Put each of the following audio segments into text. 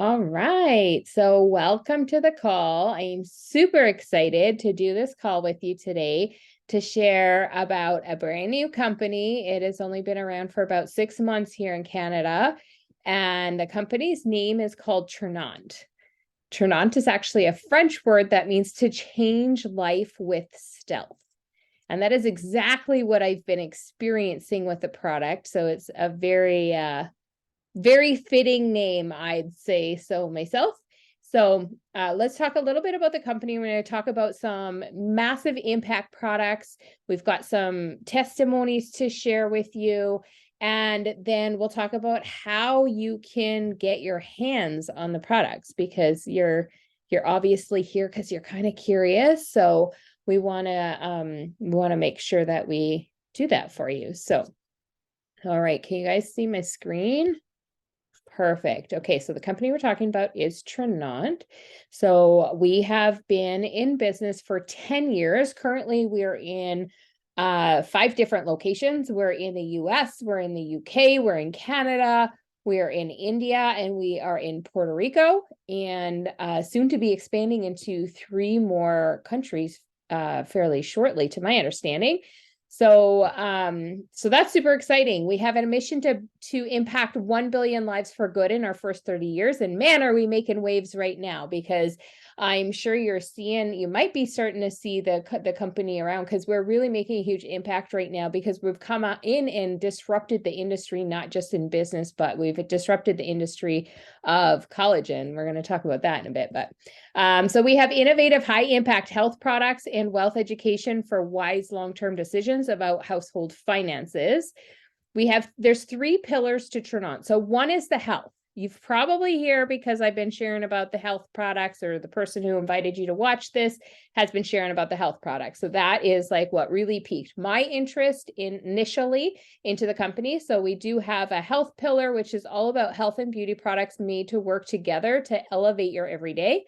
All right. So welcome to the call. I am super excited to do this call with you today to share about a brand new company. It has only been around for about 6 months here in Canada, and the company's name is called Tranont. Tranont is actually a French word that means to change life with stealth. And that is exactly what I've been experiencing with the product. So it's a very fitting name, I'd say so myself. So let's talk a little bit about the company. We're going to talk about some massive impact products. We've got some testimonies to share with you. And then we'll talk about how you can get your hands on the products, because you're obviously here because you're kind of curious. So we want to make sure that we do that for you. So, all right, can you guys see my screen? Perfect. Okay, so the company we're talking about is Tranont. So we have been in business for 10 years. Currently, we're in 5 different locations. We're in the US, we're in the UK, we're in Canada, we're in India, and we are in Puerto Rico, and soon to be expanding into 3 more countries fairly shortly, to my understanding. So that's super exciting. We have a mission to impact 1 billion lives for good in our first 30 years. And man, are we making waves right now, because I'm sure you might be starting to see the company around, because we're really making a huge impact right now, because we've come in and disrupted the industry, not just in business, but we've disrupted the industry of collagen. We're going to talk about that in a bit, but so we have innovative, high impact health products and wealth education for wise long-term decisions about household finances. There's 3 pillars to Tranont. So one is the health. You've probably heard, because I've been sharing about the health products, or the person who invited you to watch this has been sharing about the health products. So that is like what really piqued my interest initially into the company. So we do have a health pillar, which is all about health and beauty products made to work together to elevate your everyday.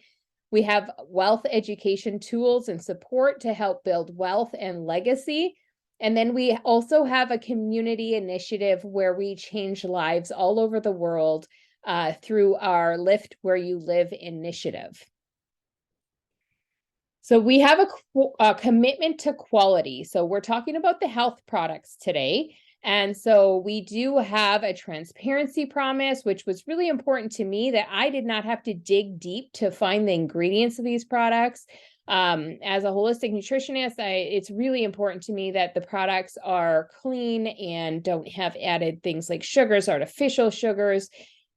We have wealth education tools and support to help build wealth and legacy. And then we also have a community initiative where we change lives all over the world through our Lift Where You Live initiative. So we have a commitment to quality. So we're talking about the health products today. And so we do have a transparency promise, which was really important to me, that I did not have to dig deep to find the ingredients of these products. As a holistic nutritionist, it's really important to me that the products are clean and don't have added things like sugars, artificial sugars,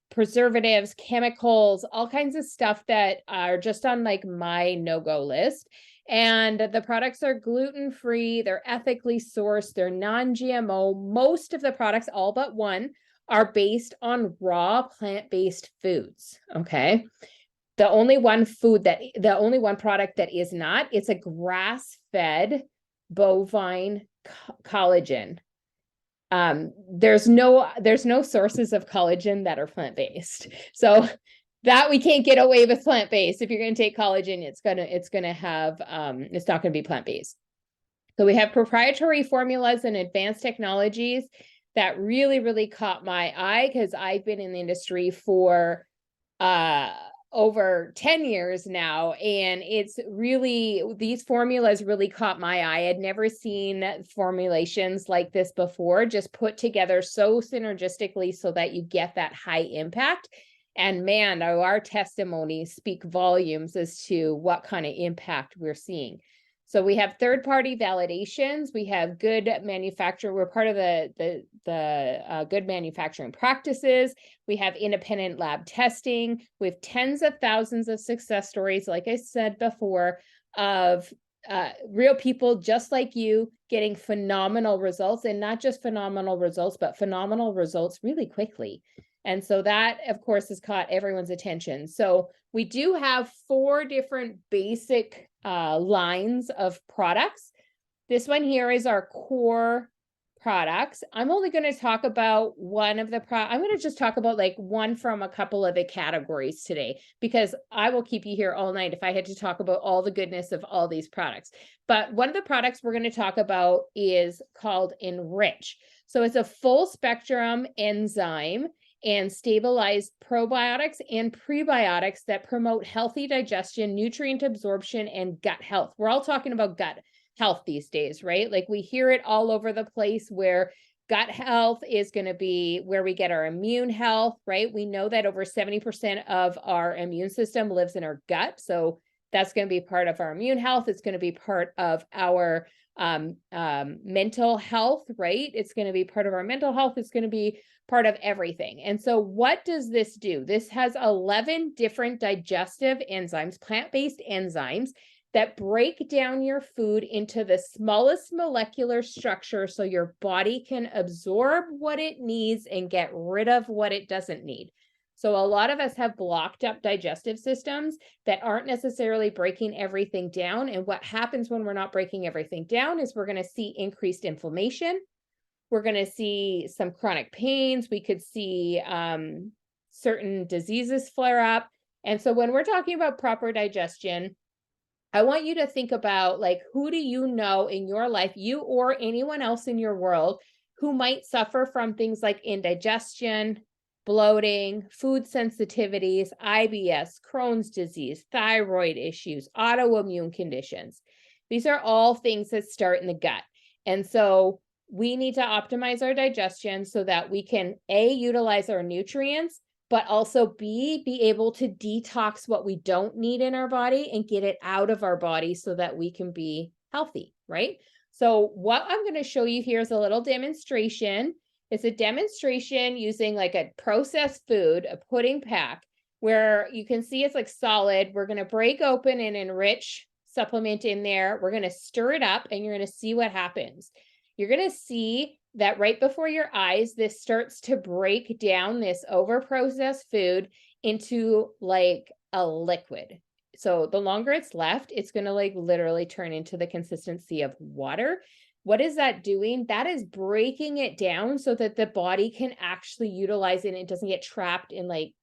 preservatives, chemicals, all kinds of stuff that are just on like my no-go list. And the products are gluten-free, they're ethically sourced, they're non-GMO. Most of the products, all but one, are based on raw plant-based foods. Okay. The only one product that is not, it's a grass-fed bovine collagen. There's no sources of collagen that are plant-based. So that we can't get away with plant-based. If you're going to take collagen, it's not going to be plant-based. So we have proprietary formulas and advanced technologies that really, really caught my eye, because I've been in the industry for over 10 years now, and these formulas really caught my eye. I had never seen formulations like this before, just put together so synergistically so that you get that high impact. And man, our testimonies speak volumes as to what kind of impact we're seeing. So we have third-party validations. We have good manufacturer. We're part of the good manufacturing practices. We have independent lab testing. We have tens of thousands of success stories, like I said before, of real people just like you getting phenomenal results, and not just phenomenal results, but phenomenal results really quickly. And so that, of course, has caught everyone's attention. So we do have 4 different basic lines of products. This one here is our core products. I'm only going to talk about one of the I'm going to just talk about like one from a couple of the categories today, because I will keep you here all night if I had to talk about all the goodness of all these products. But one of the products we're going to talk about is called Enrich. So it's a full spectrum enzyme, and stabilize probiotics and prebiotics that promote healthy digestion, nutrient absorption, and gut health. We're all talking about gut health these days, right? Like we hear it all over the place where gut health is going to be where we get our immune health, right? We know that over 70% of our immune system lives in our gut. So that's going to be part of our immune health. It's going to be part of our mental health, right? It's going to be part of our mental health. It's going to be part of everything. And so what does this do? This has 11 different digestive enzymes, plant-based enzymes that break down your food into the smallest molecular structure so your body can absorb what it needs and get rid of what it doesn't need. So a lot of us have blocked up digestive systems that aren't necessarily breaking everything down. And what happens when we're not breaking everything down is we're going to see increased inflammation. We're going to see some chronic pains. We could see certain diseases flare up. And so when we're talking about proper digestion, I want you to think about, like, who do you know in your life, you or anyone else in your world, who might suffer from things like indigestion, bloating, food sensitivities, IBS, Crohn's disease, thyroid issues, autoimmune conditions. These are all things that start in the gut. And so we need to optimize our digestion so that we can A, utilize our nutrients, but also B, be able to detox what we don't need in our body and get it out of our body so that we can be healthy, right? So what I'm going to show you here is a little demonstration. It's a demonstration using like a processed food, a pudding pack, where you can see it's like solid. We're going to break open an enrich supplement in there. We're going to stir it up and you're going to see what happens. You're going to see that right before your eyes, this starts to break down this over-processed food into like a liquid. So the longer it's left, it's going to like literally turn into the consistency of water. What is that doing? That is breaking it down so that the body can actually utilize it and it doesn't get trapped in like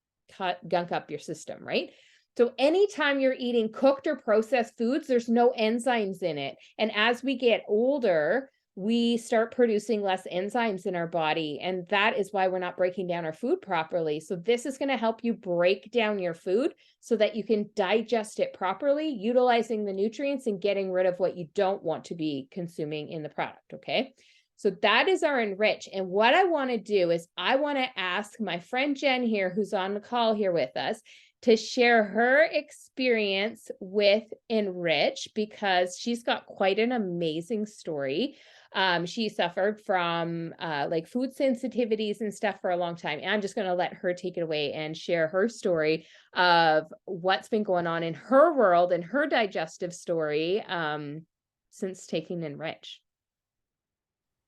gunk up your system, right? So anytime you're eating cooked or processed foods, there's no enzymes in it. And as we get older, we start producing less enzymes in our body. And that is why we're not breaking down our food properly. So this is going to help you break down your food so that you can digest it properly, utilizing the nutrients and getting rid of what you don't want to be consuming in the product. Okay. So that is our enrich. And what I want to do is I want to ask my friend Jen here, who's on the call here with us, to share her experience with enrich, because she's got quite an amazing story. She suffered from like food sensitivities and stuff for a long time. And I'm just going to let her take it away and share her story of what's been going on in her world and her digestive story since taking Enrich.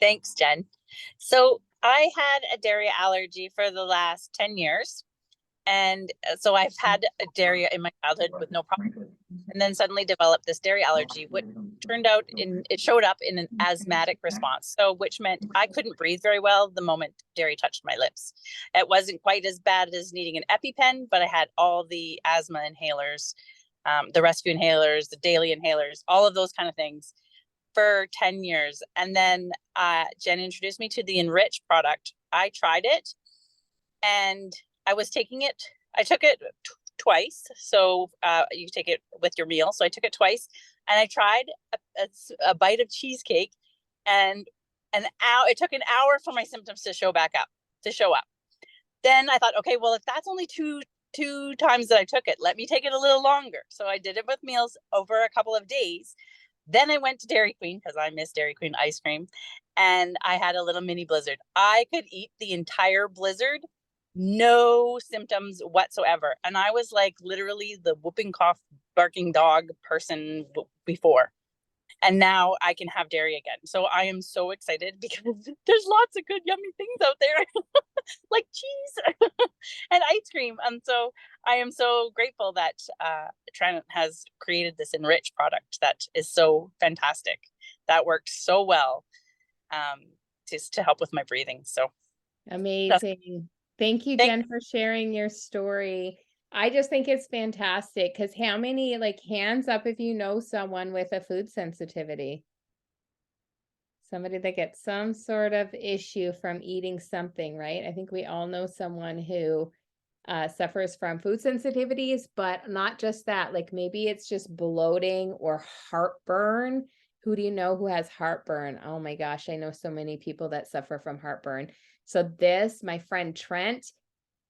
Thanks, Jen. So I had a dairy allergy for the last 10 years. And so I've had a dairy in my childhood with no problem, and then suddenly developed this dairy allergy, which turned out it showed up in an asthmatic response. So which meant I couldn't breathe very well the moment dairy touched my lips. It wasn't quite as bad as needing an EpiPen, but I had all the asthma inhalers, the rescue inhalers, the daily inhalers, all of those kind of things for 10 years. And then Jen introduced me to the Enrich product. I tried it and I was taking it, I took it twice. So you take it with your meal. So I took it twice and I tried a bite of cheesecake, and it took an hour for my symptoms to show up. Then I thought, okay, well, if that's only two times that I took it, let me take it a little longer. So I did it with meals over a couple of days. Then I went to Dairy Queen because I miss Dairy Queen ice cream, and I had a little mini blizzard. I could eat the entire blizzard, no symptoms whatsoever. And I was like literally the whooping cough, barking dog person before. And now I can have dairy again. So I am so excited because there's lots of good, yummy things out there, like cheese and ice cream. And so I am so grateful that Tranont has created this Enrich product that is so fantastic, that works so well just to help with my breathing. So amazing. Thank you, Jen, for sharing your story. I just think it's fantastic because how many, like, hands up if you know someone with a food sensitivity? Somebody that gets some sort of issue from eating something, right? I think we all know someone who suffers from food sensitivities, but not just that. Like maybe it's just bloating or heartburn. Who do you know who has heartburn? Oh my gosh, I know so many people that suffer from heartburn. So this, my friend Trent,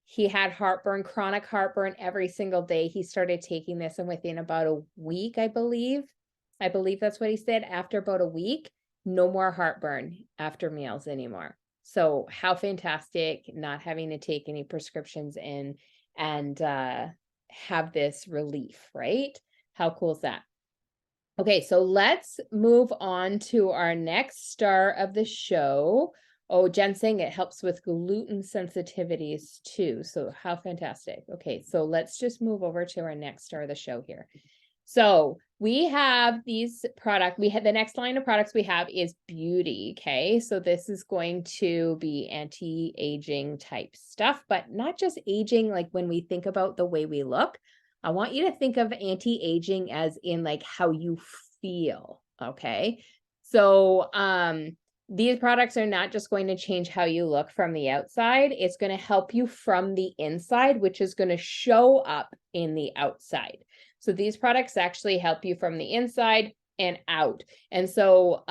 he had heartburn, chronic heartburn every single day. He started taking this, and within about a week, I believe that's what he said, after about a week, no more heartburn after meals anymore. So how fantastic, not having to take any prescriptions in and have this relief, right? How cool is that? Okay, so let's move on to our next star of the show. Oh, Jen saying it helps with gluten sensitivities too. So how fantastic. Okay, so let's just move over to our next star of the show here. So we have these products. We have the next line of products we have is beauty. Okay, so this is going to be anti-aging type stuff, but not just aging. Like when we think about the way we look, I want you to think of anti-aging as in like how you feel. Okay, so these products are not just going to change how you look from the outside. It's going to help you from the inside, which is going to show up in the outside. So these products actually help you from the inside and out. And so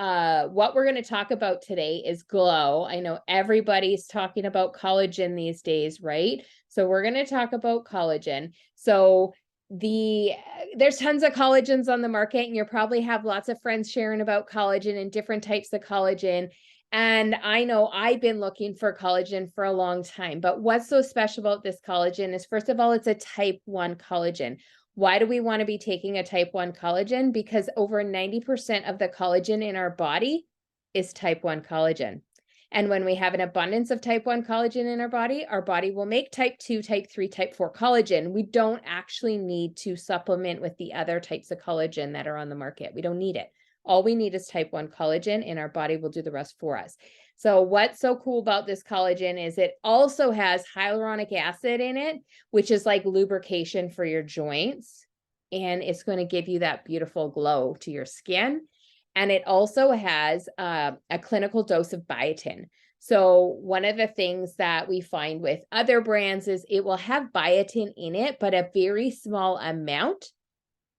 what we're going to talk about today is glow. I know everybody's talking about collagen these days, right? So we're going to talk about collagen. So there's tons of collagens on the market, and you probably have lots of friends sharing about collagen and different types of collagen. And I know I've been looking for collagen for a long time, but what's so special about this collagen is, first of all, it's a type 1 collagen. Why do we want to be taking a type 1 collagen? Because over 90% of the collagen in our body is type 1 collagen. And when we have an abundance of type 1 collagen in our body will make type 2, type 3, type 4 collagen. We don't actually need to supplement with the other types of collagen that are on the market. We don't need it. All we need is type 1 collagen, and our body will do the rest for us. So what's so cool about this collagen is it also has hyaluronic acid in it, which is like lubrication for your joints. And it's going to give you that beautiful glow to your skin. And it also has a clinical dose of biotin. So one of the things that we find with other brands is it will have biotin in it, but a very small amount.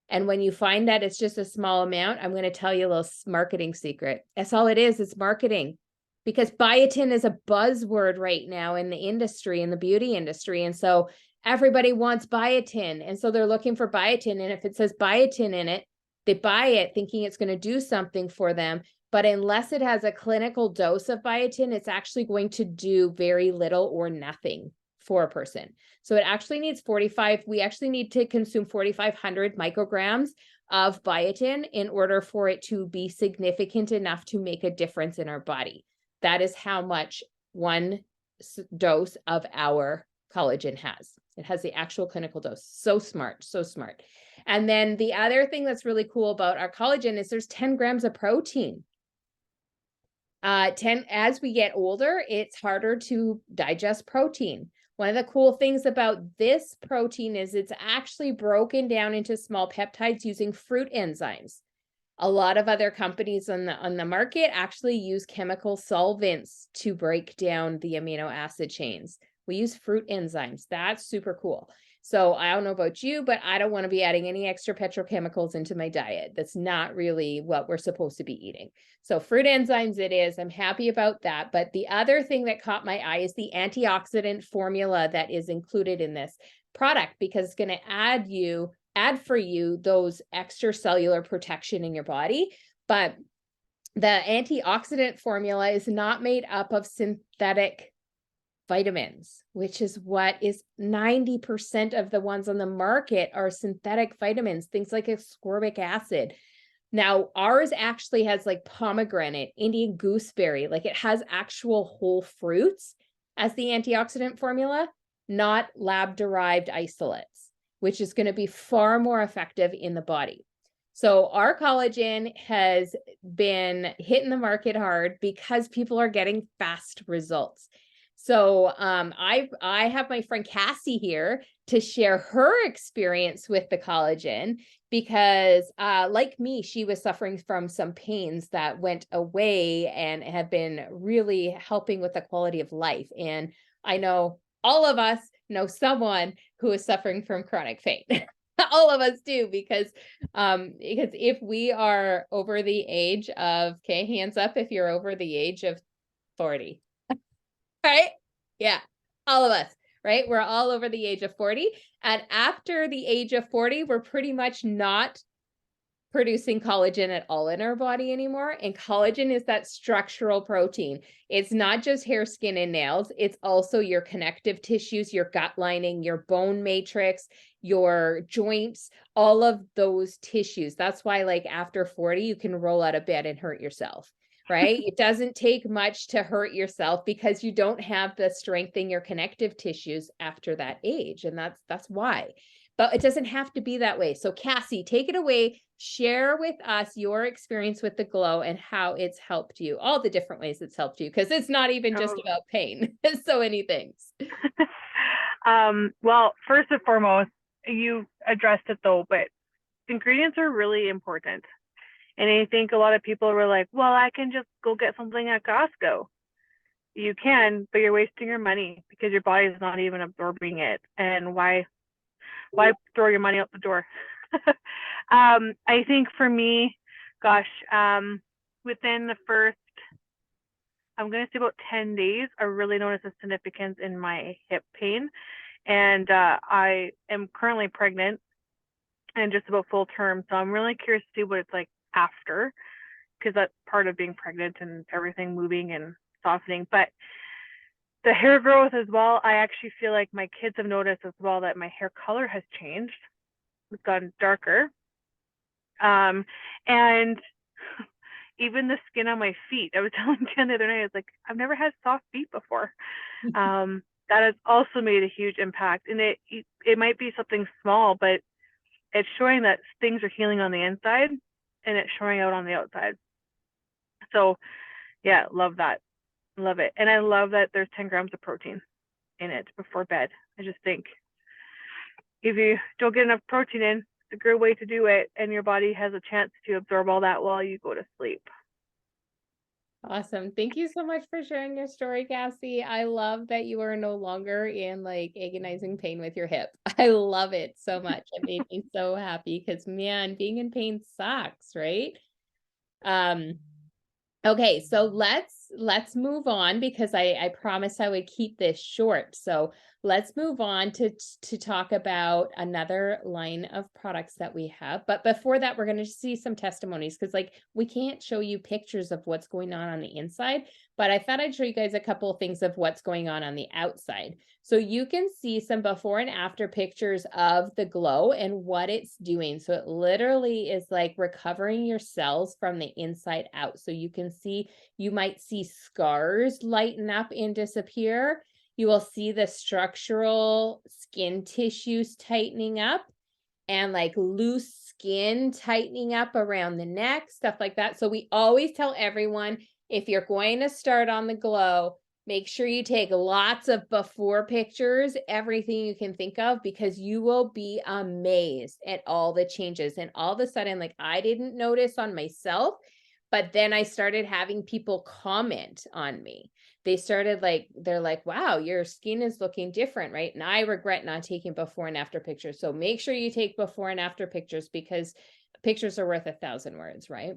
And when you find that it's just a small amount, I'm going to tell you a little marketing secret. That's all it is. It's marketing. Because biotin is a buzzword right now in the industry, in the beauty industry. And so everybody wants biotin. And so they're looking for biotin. And if it says biotin in it, they buy it thinking it's going to do something for them. But unless it has a clinical dose of biotin, it's actually going to do very little or nothing for a person. So it actually needs we actually need to consume 4,500 micrograms of biotin in order for it to be significant enough to make a difference in our body. That is how much one dose of our collagen has. It has the actual clinical dose. So smart, so smart. And then the other thing that's really cool about our collagen is there's 10 grams of protein. As we get older, it's harder to digest protein. One of the cool things about this protein is it's actually broken down into small peptides using fruit enzymes. A lot of other companies on the market actually use chemical solvents to break down the amino acid chains. We use fruit enzymes. That's super cool. So I don't know about you, but I don't want to be adding any extra petrochemicals into my diet. That's not really what we're supposed to be eating. So fruit enzymes it is. I'm happy about that. But the other thing that caught my eye is the antioxidant formula that is included in this product, because it's going to add for you those extracellular protection in your body. But the antioxidant formula is not made up of synthetic vitamins, which is what is 90% of the ones on the market are synthetic vitamins, things like ascorbic acid. Now, ours actually has like pomegranate, Indian gooseberry, like it has actual whole fruits as the antioxidant formula, not lab-derived isolates, which is going to be far more effective in the body. So our collagen has been hitting the market hard because people are getting fast results. So I have my friend Cassie here to share her experience with the collagen, because like me, she was suffering from some pains that went away and have been really helping with the quality of life. And I know all of us know someone who is suffering from chronic pain. All of us do, because if we are over the age of, okay, hands up if you're over the age of 40. Right? Yeah, all of us, right? We're all over the age of 40. And after the age of 40, we're pretty much not producing collagen at all in our body anymore. And collagen is that structural protein. It's not just hair, skin, and nails. It's also your connective tissues, your gut lining, your bone matrix, your joints, all of those tissues. That's why, like, after 40, you can roll out of bed and hurt yourself. Right? It doesn't take much to hurt yourself because you don't have the strength in your connective tissues after that age. And that's why. But it doesn't have to be that way. So Cassie, take it away. Share with us your experience with the glow and how it's helped you, all the different ways it's helped you, because it's not even just Oh. about pain. It's so many things. Well, first and foremost, you addressed it though, but ingredients are really important. And I think a lot of people were like, well, I can just go get something at Costco. You can, but you're wasting your money because your body's not even absorbing it. And why throw your money out the door? I think for me, gosh, within the first, I'm going to say about 10 days, I really noticed a significance in my hip pain. And I am currently pregnant and just about full term. So I'm really curious to see what it's like after, because that's part of being pregnant and everything moving and softening. But the hair growth as well, I actually feel like my kids have noticed as well that my hair color has changed. It's gotten darker. And even the skin on my feet. I was telling Jen the other night, I was like, I've never had soft feet before. That has also made a huge impact. And it might be something small, but it's showing that things are healing on the inside and it's showing out on the outside. So yeah, love that. Love it. And I love that there's 10 grams of protein in it before bed. I just think if you don't get enough protein in, it's a great way to do it. And your body has a chance to absorb all that while you go to sleep. Awesome. Thank you so much for sharing your story, Cassie. I love that you are no longer in like agonizing pain with your hip. I love it so much. It made me so happy because, man, being in pain sucks, right? Okay, so let's move on, because I promised I would keep this short. So let's move on to talk about another line of products that we have. But before that, we're going to see some testimonies, because like we can't show you pictures of what's going on the inside, but I thought I'd show you guys a couple of things of what's going on the outside. So you can see some before and after pictures of the glow and what it's doing. So it literally is like recovering your cells from the inside out. So you can see, you might see scars lighten up and disappear. You will see the structural skin tissues tightening up and like loose skin tightening up around the neck, stuff like that. So we always tell everyone, if you're going to start on the glow, make sure you take lots of before pictures, everything you can think of, because you will be amazed at all the changes. And all of a sudden, like, I didn't notice on myself, but then I started having people comment on me. They started like, they're like, wow, your skin is looking different, right? And I regret not taking before and after pictures. So make sure you take before and after pictures, because pictures are worth 1,000 words, right?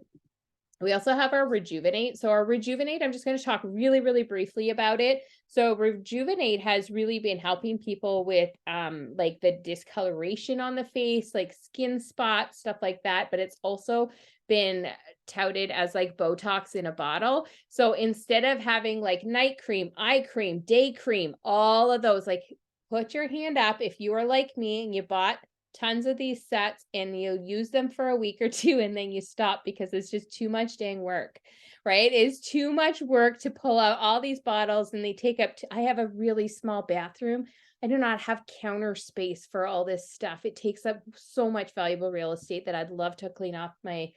We also have our REJUVENATE. So our REJUVENATE, I'm just going to talk really, really briefly about it. So REJUVENATE has really been helping people with like the discoloration on the face, like skin spots, stuff like that. But it's also been touted as like Botox in a bottle. So instead of having like night cream, eye cream, day cream, all of those, like, put your hand up if you are like me and you bought tons of these sets and you use them for a week or two and then you stop because it's just too much dang work, right? It's too much work to pull out all these bottles, and they take up, I have a really small bathroom. I do not have counter space for all this stuff. It takes up so much valuable real estate that I'd love to clean off my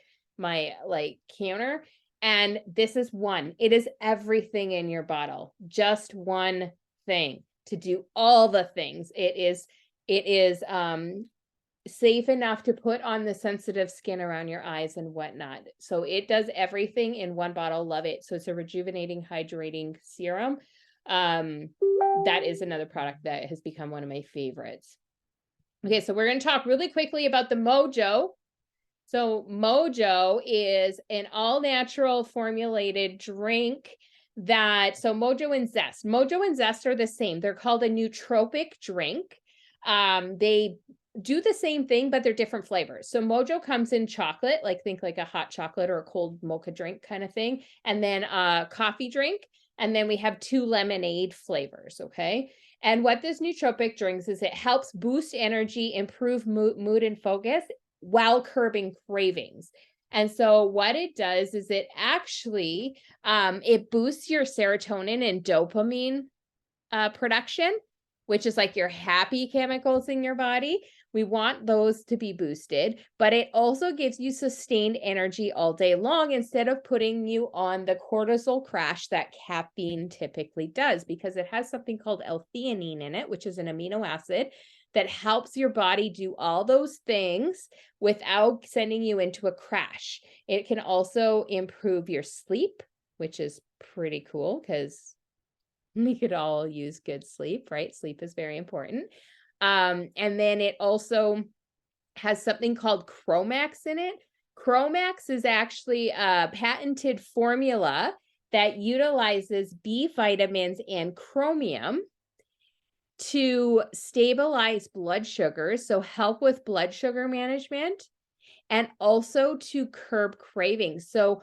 like counter. And this is one. It is everything in your bottle. Just one thing to do all the things. It is safe enough to put on the sensitive skin around your eyes and whatnot. So it does everything in one bottle. Love it. So it's a rejuvenating, hydrating serum. That is another product that has become one of my favorites. Okay, so we're going to talk really quickly about the Mojo. So Mojo is an all-natural formulated drink so Mojo and Zest. Mojo and Zest are the same. They're called a nootropic drink. They do the same thing, but they're different flavors. So Mojo comes in chocolate, think like a hot chocolate or a cold mocha drink kind of thing, and then a coffee drink, and then we have 2 lemonade flavors, okay? And what this nootropic drinks is it helps boost energy, improve mood and focus while curbing cravings. And so what it does is it actually, it boosts your serotonin and dopamine production, which is like your happy chemicals in your body. We want those to be boosted, but it also gives you sustained energy all day long instead of putting you on the cortisol crash that caffeine typically does, because it has something called L-theanine in it, which is an amino acid that helps your body do all those things without sending you into a crash. It can also improve your sleep, which is pretty cool because we could all use good sleep, right? Sleep is very important. And then it also has something called Chromax in it. Chromax is actually a patented formula that utilizes B vitamins and chromium to stabilize blood sugar, so help with blood sugar management, and also to curb cravings. So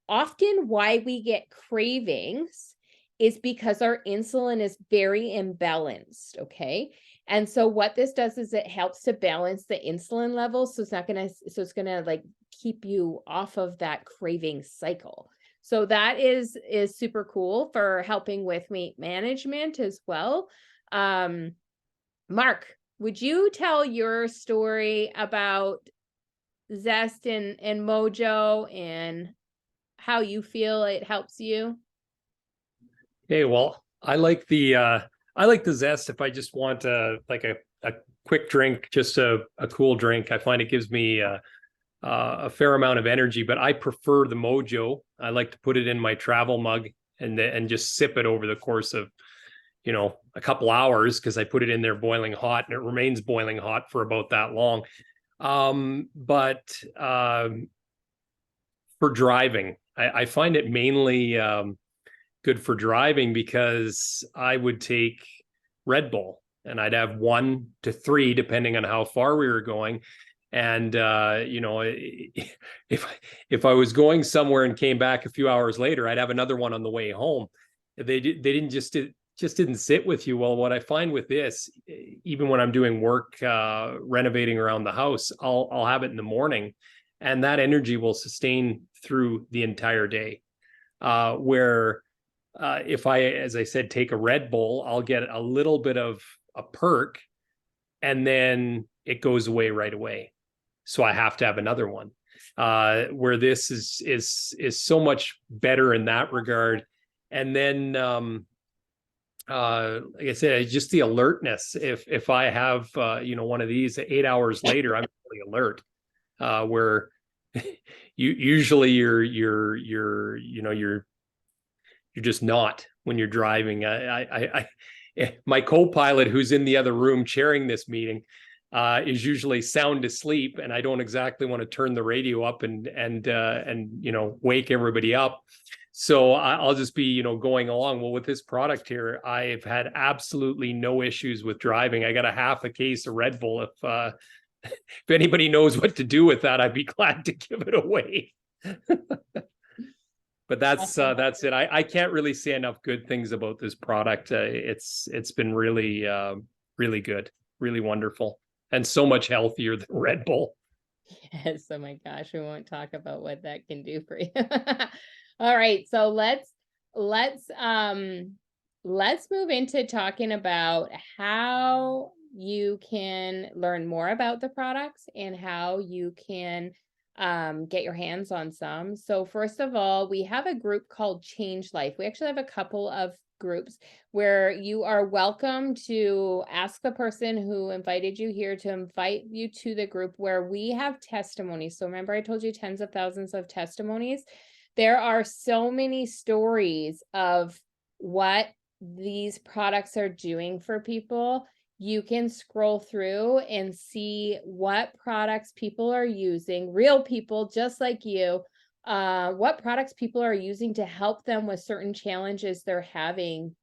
often why we get cravings is because our insulin is very imbalanced, okay? And so what this does is it helps to balance the insulin levels, so it's gonna like keep you off of that craving cycle. So that is super cool for helping with weight management as well. Mark, would you tell your story about Zest and Mojo and how you feel it helps you? Okay, well, I like the Zest if I just want a quick drink, just a cool drink. I find it gives me a fair amount of energy, but I prefer the Mojo. I like to put it in my travel mug and just sip it over the course of a couple hours, because I put it in there boiling hot and it remains boiling hot for about that long. But for driving, I find it mainly good for driving, because I would take Red Bull and I'd have 1 to 3 depending on how far we were going. And if I was going somewhere and came back a few hours later, I'd have another one on the way home. They didn't just didn't sit with you. Well, what I find with this, even when I'm doing work, renovating around the house, I'll have it in the morning, and that energy will sustain through the entire day. If I, as I said, take a Red Bull, I'll get a little bit of a perk, and then it goes away right away. So I have to have another one. Where this is so much better in that regard. And then like I said, just the alertness. If I have one of these 8 hours later, I'm really alert. Where usually you're just not when you're driving. My co-pilot, who's in the other room chairing this meeting, is usually sound asleep, and I don't exactly want to turn the radio up and wake everybody up. So I'll just be, going along. Well, with this product here, I've had absolutely no issues with driving. I got a half a case of Red Bull. If anybody knows what to do with that, I'd be glad to give it away. But that's it. I can't really say enough good things about this product. It's been really, really good, really wonderful, and so much healthier than Red Bull. Yes. Oh my gosh, we won't talk about what that can do for you. All right, so let's move into talking about how you can learn more about the products and how you can get your hands on some. So first of all, we have a group called Change Life. We actually have a couple of groups where you are welcome to ask the person who invited you here to invite you to the group where we have testimonies. So remember I told you tens of thousands of testimonies. There are so many stories of what these products are doing for people. You can scroll through and see what products people are using, real people just like you, what products people are using to help them with certain challenges they're having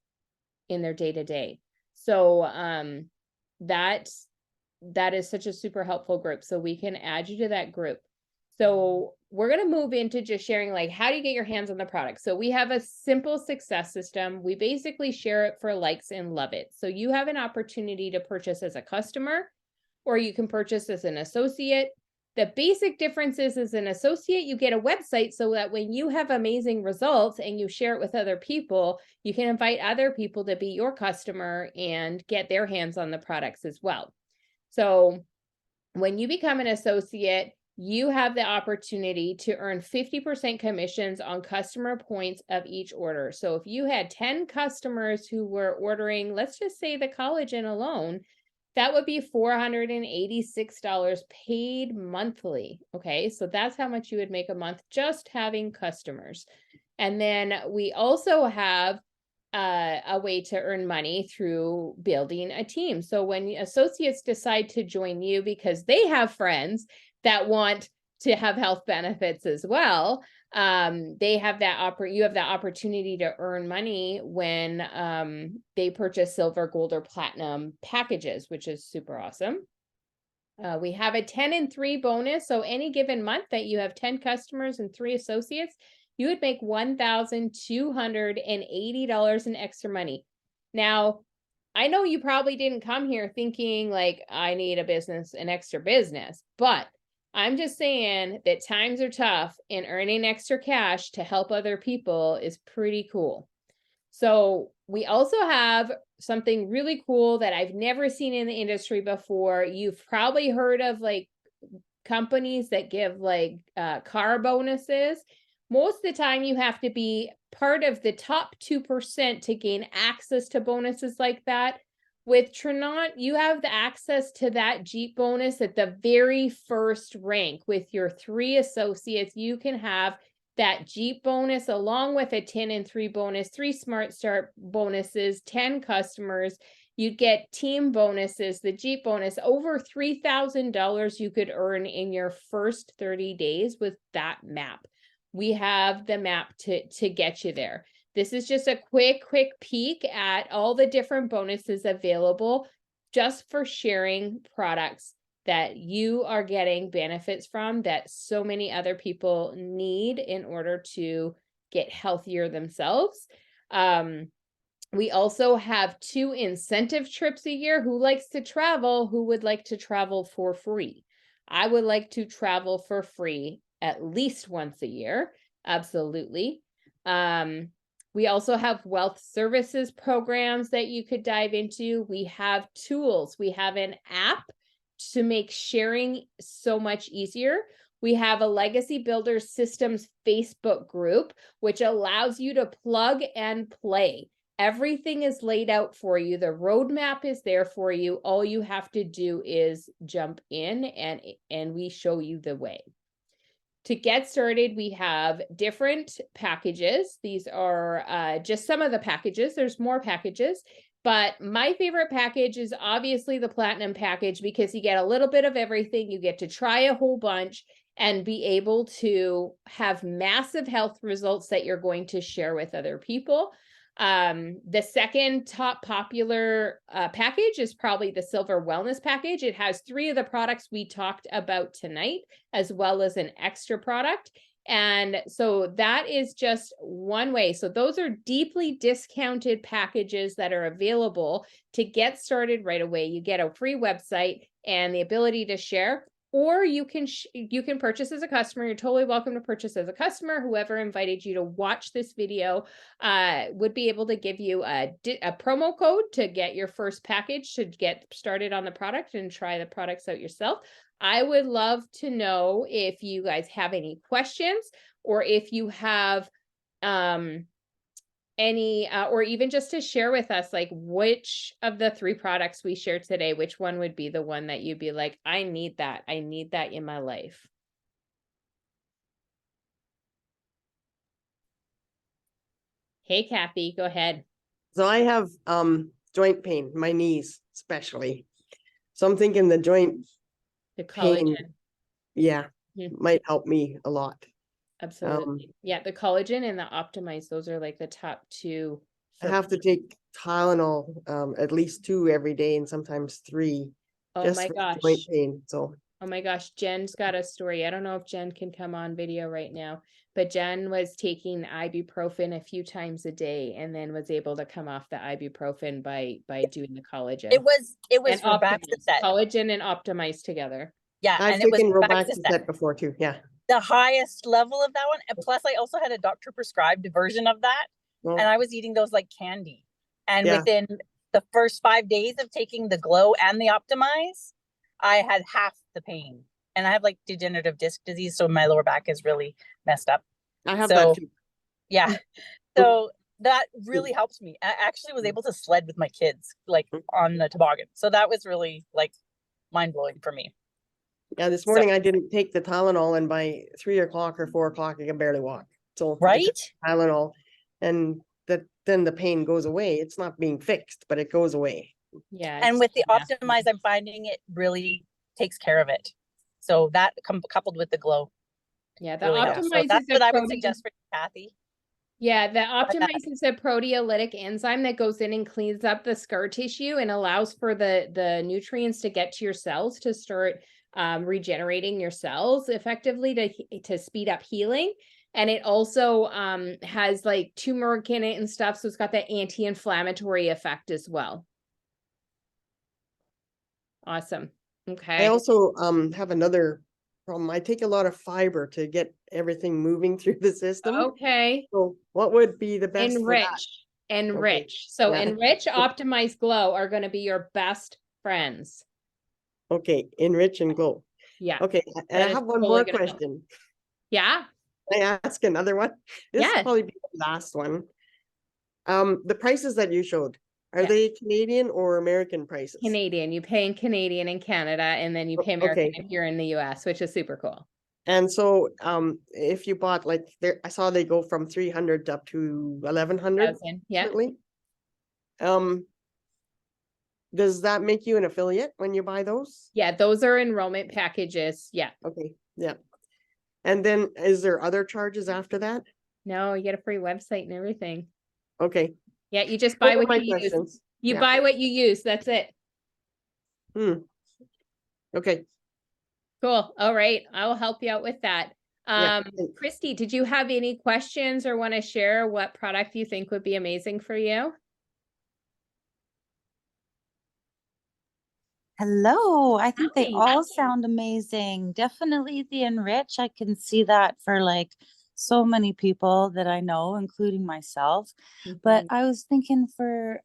in their day-to-day. So that is such a super helpful group. So we can add you to that group. So we're going to move into just sharing, like, how do you get your hands on the product? So we have a simple success system. We basically share it for likes and love it. So you have an opportunity to purchase as a customer, or you can purchase as an associate. The basic difference is, as an associate, you get a website so that when you have amazing results and you share it with other people, you can invite other people to be your customer and get their hands on the products as well. So when you become an associate, you have the opportunity to earn 50% commissions on customer points of each order. So if you had 10 customers who were ordering, let's just say the collagen alone, that would be $486 paid monthly. Okay, so that's how much you would make a month just having customers. And then we also have a way to earn money through building a team. So when associates decide to join you because they have friends that want to have health benefits as well, they have that you have the opportunity to earn money when they purchase silver, gold, or platinum packages, which is super awesome. We have a 10 and 3 bonus. So any given month that you have 10 customers and 3 associates, you would make $1,280 in extra money. Now, I know you probably didn't come here thinking like, I need a business, an extra business, but I'm just saying that times are tough and earning extra cash to help other people is pretty cool. So we also have something really cool that I've never seen in the industry before. You've probably heard of like companies that give like car bonuses. Most of the time you have to be part of the top 2% to gain access to bonuses like that. With Tranont, you have the access to that Jeep bonus at the very first rank. With your 3 associates, you can have that Jeep bonus along with a 10 and 3 bonus, 3 Smart Start bonuses, 10 customers. You'd get team bonuses, the Jeep bonus, over $3,000 you could earn in your first 30 days with that map. We have the map to get you there. This is just a quick peek at all the different bonuses available just for sharing products that you are getting benefits from that so many other people need in order to get healthier themselves. We also have 2 incentive trips a year. Who likes to travel? Who would like to travel for free? I would like to travel for free at least once a year. Absolutely. We also have wealth services programs that you could dive into. We have tools. We have an app to make sharing so much easier. We have a Legacy Builders Systems Facebook group, which allows you to plug and play. Everything is laid out for you. The roadmap is there for you. All you have to do is jump in and we show you the way. To get started, we have different packages. These are just some of the packages. There's more packages, but my favorite package is obviously the Platinum package because you get a little bit of everything. You get to try a whole bunch and be able to have massive health results that you're going to share with other people. The second top popular package is probably the Silver Wellness package. It has 3 of the products we talked about tonight, as well as an extra product. And so that is just one way. So those are deeply discounted packages that are available to get started right away. You get a free website and the ability to share. or you can purchase as a customer. You're totally welcome to purchase as a customer. Whoever invited you to watch this video would be able to give you a promo code to get your first package, to get started on the product and try the products out yourself. I would love to know if you guys have any questions, or if you have any, or even just to share with us, like, which of the 3 products we shared today, which one would be the one that you'd be like, I need that in my life. Hey, Kathy, go ahead. So I have joint pain, my knees especially. So I'm thinking the joint The collagen. pain, yeah, might help me a lot. Absolutely. Yeah, the collagen and the optimize, those are like the top 2. I have to take Tylenol at least 2 every day, and sometimes 3. Oh just my for gosh. joint pain. So Oh my gosh, Jen's got a story. I don't know if Jen can come on video right now, but Jen was taking ibuprofen a few times a day and then was able to come off the ibuprofen by doing the collagen. It was and Robaxacet. Collagen and optimize together. Yeah, I've and it was taken Robaxacet. Robaxacet before too. Yeah. The highest level of that one. And plus I also had a doctor prescribed version of that. Well, And I was eating those like candy. And Yeah. within the first 5 days of taking the Glow and the Optimize, I had half the pain. And I have like degenerative disc disease, so my lower back is really messed up. I have So- that too. Yeah. So that really helps me. I actually was able to sled with my kids, like on the toboggan. So that was really like mind blowing for me. Yeah, this morning I didn't take the Tylenol, and by 3 o'clock or 4 o'clock I can barely walk. So I Right? took Tylenol, and then the pain goes away. It's not being fixed, but it goes away. Yeah. And with the yeah. Optimize, I'm finding it really takes care of it. So that coupled with the Glow Yeah, the really helps. So optimize that's is a what I would protein. suggest for Kathy. Yeah, the optimize is a proteolytic enzyme that goes in and cleans up the scar tissue and allows for the nutrients to get to your cells to start regenerating your cells effectively to speed up healing. And it also has like turmeric in it and stuff, so it's got that anti-inflammatory effect as well. Awesome. Okay. I also have another problem. I take a lot of fiber to get everything moving through the system. Okay. So what would be the best for that? Enrich. So Yeah. Enrich, Optimize, Glow are going to be your best friends. Okay, enrich and glow. Yeah. Okay, and That I is have one totally more gonna help. question. Yeah. Can I ask another one? This Yes. will probably be the last one. The prices that you showed, are Yeah. they Canadian or American prices? Canadian. You pay in Canadian in Canada, and then you pay American Okay. if you're in the US, which is super cool. And so, if you bought like there, I saw they go from 300 up to 1100. 1,000. Yeah. Currently. Does that make you an affiliate when you buy those? Yeah. Those are enrollment packages. Yeah. Okay, yeah. And then is there other charges after that? No, you get a free website and everything. Okay. Yeah. You just Those buy are what my you use. questions. You Yeah. buy what you use. That's it. Okay. Cool. All right. I'll help you out with that. Yeah, thanks. Christy, did you have any questions or want to share what product you think would be amazing for you? Hello, I think they Hi. all sound amazing. Definitely the Enrich. I can see that for like so many people that I know, including myself. But I was thinking for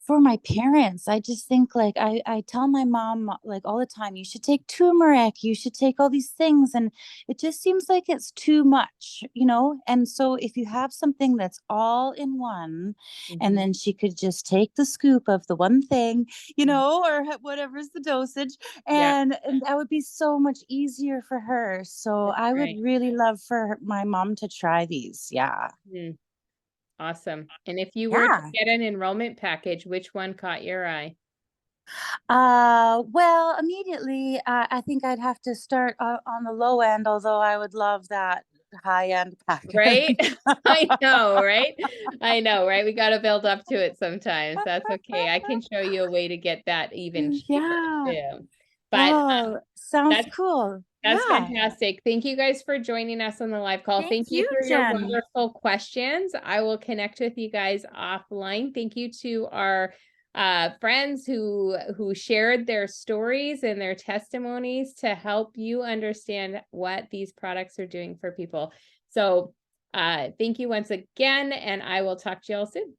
my parents, I just think like I tell my mom like all the time, you should take turmeric, you should take all these things, and it just seems like it's too much, you know? And so if you have something that's all in one, and then she could just take the scoop of the one thing, you know, or whatever's the dosage, Yeah. and that would be so much easier for her. So That's I would right. really love for my mom to try these. Yeah. Awesome. And if you were to Yeah. get an enrollment package, which one caught your eye? Well, immediately, I think I'd have to start on the low end, although I would love that high end package. Right? I know, right? I know, right? We got to build up to it sometimes. That's okay. I can show you a way to get that even cheaper Yeah. too. But Oh, sounds that's- cool. that's Yeah. fantastic. Thank you guys for joining us on the live call. Thank you you, for your Jen. wonderful questions. I will connect with you guys offline. Thank you to our friends who shared their stories and their testimonies to help you understand what these products are doing for people. So thank you once again, and I will talk to you all soon.